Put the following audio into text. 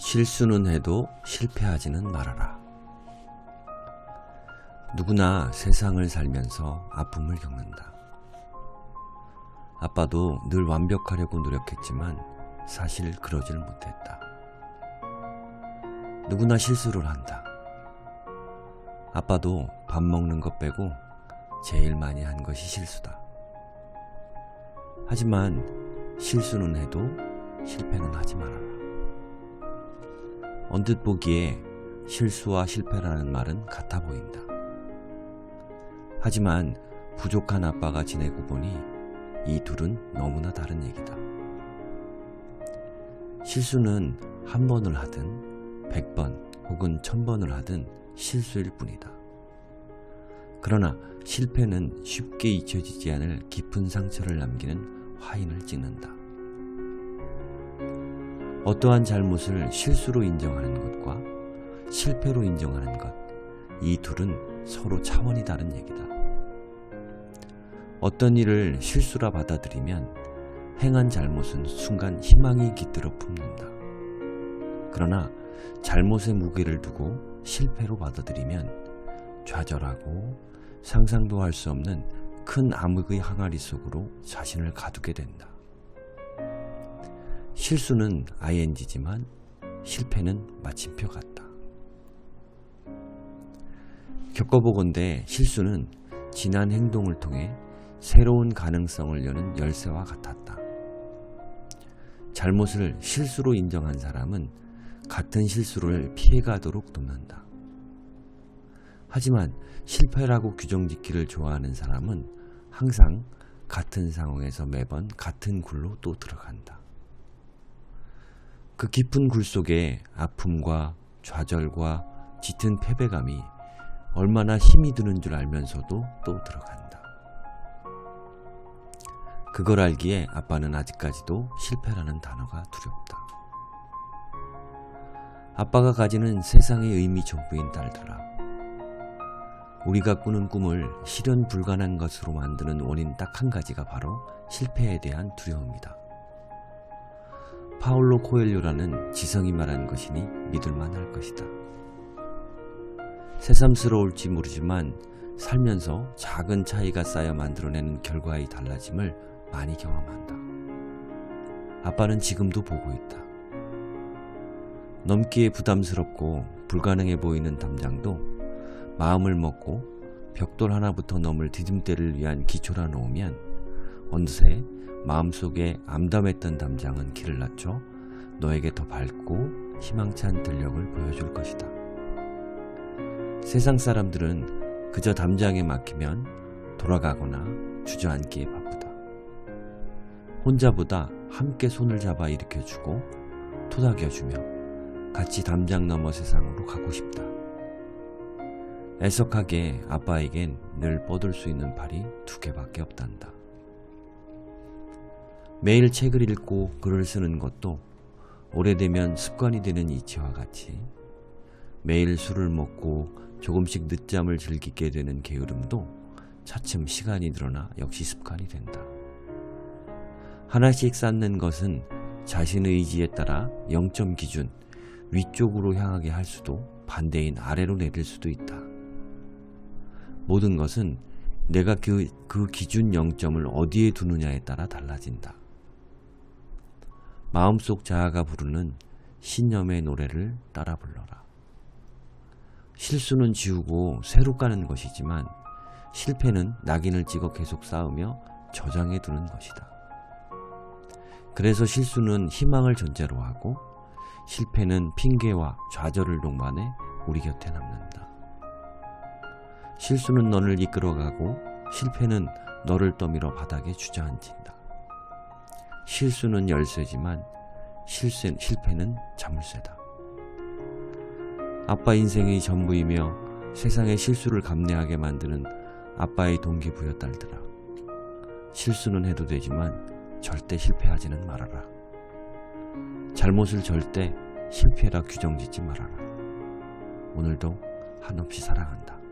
실수는 해도 실패하지는 말아라. 누구나 세상을 살면서 아픔을 겪는다. 아빠도 늘 완벽하려고 노력했지만 사실 그러질 못했다. 누구나 실수를 한다. 아빠도 밥 먹는 것 빼고 제일 많이 한 것이 실수다. 하지만 실수는 해도 실패는 하지 말아라. 언뜻 보기에 실수와 실패라는 말은 같아 보인다. 하지만 부족한 아빠가 지내고 보니 이 둘은 너무나 다른 얘기다. 실수는 한 번을 하든 100번 혹은 1000번을 하든 실수일 뿐이다. 그러나 실패는 쉽게 잊혀지지 않을 깊은 상처를 남기는 화인을 찍는다. 어떠한 잘못을 실수로 인정하는 것과 실패로 인정하는 것, 이 둘은 서로 차원이 다른 얘기다. 어떤 일을 실수라 받아들이면 행한 잘못은 순간 희망이 깃들어 품는다. 그러나 잘못의 무게를 두고 실패로 받아들이면 좌절하고 상상도 할 수 없는 큰 암흑의 항아리 속으로 자신을 가두게 된다. 실수는 ing지만 실패는 마침표 같다. 겪어보건대 실수는 지난 행동을 통해 새로운 가능성을 여는 열쇠와 같았다. 잘못을 실수로 인정한 사람은 같은 실수를 피해가도록 돕는다. 하지만 실패라고 규정짓기를 좋아하는 사람은 항상 같은 상황에서 매번 같은 굴로 또 들어간다. 그 깊은 굴 속에 아픔과 좌절과 짙은 패배감이 얼마나 힘이 드는 줄 알면서도 또 들어간다. 그걸 알기에 아빠는 아직까지도 실패라는 단어가 두렵다. 아빠가 가지는 세상의 의미 전부인 딸들아, 우리가 꾸는 꿈을 실현 불가능한 것으로 만드는 원인 딱 한 가지가 바로 실패에 대한 두려움이다. 파울로 코엘료라는 지성이 말한 것이니 믿을만 할 것이다. 새삼스러울지 모르지만 살면서 작은 차이가 쌓여 만들어내는 결과의 달라짐을 많이 경험한다. 아빠는 지금도 보고 있다. 넘기에 부담스럽고 불가능해 보이는 담장도 마음을 먹고 벽돌 하나부터 넘을 디딤대를 위한 기초라 놓으면 어느새 마음속에 암담했던 담장은 길을 낮춰 너에게 더 밝고 희망찬 들녘을 보여줄 것이다. 세상 사람들은 그저 담장에 막히면 돌아가거나 주저앉기에 바쁘다. 혼자보다 함께 손을 잡아 일으켜주고 토닥여주며 같이 담장 너머 세상으로 가고 싶다. 애석하게 아빠에겐 늘 뻗을 수 있는 팔이 2개밖에 없단다. 매일 책을 읽고 글을 쓰는 것도 오래되면 습관이 되는 이치와 같이 매일 술을 먹고 조금씩 늦잠을 즐기게 되는 게으름도 차츰 시간이 늘어나 역시 습관이 된다. 하나씩 쌓는 것은 자신의 의지에 따라 0점 기준 위쪽으로 향하게 할 수도 반대인 아래로 내릴 수도 있다. 모든 것은 내가 그 기준 0점을 어디에 두느냐에 따라 달라진다. 마음속 자아가 부르는 신념의 노래를 따라 불러라. 실수는 지우고 새로 까는 것이지만 실패는 낙인을 찍어 계속 쌓으며 저장해 두는 것이다. 그래서 실수는 희망을 전제로 하고 실패는 핑계와 좌절을 동반해 우리 곁에 남는다. 실수는 너를 이끌어가고 실패는 너를 떠밀어 바닥에 주저앉힌다. 실수는 열쇠지만 실패는 자물쇠다. 아빠 인생의 전부이며 세상의 실수를 감내하게 만드는 아빠의 동기부여 딸들아, 실수는 해도 되지만 절대 실패하지는 말아라. 잘못을 절대 실패라 규정짓지 말아라. 오늘도 한없이 사랑한다.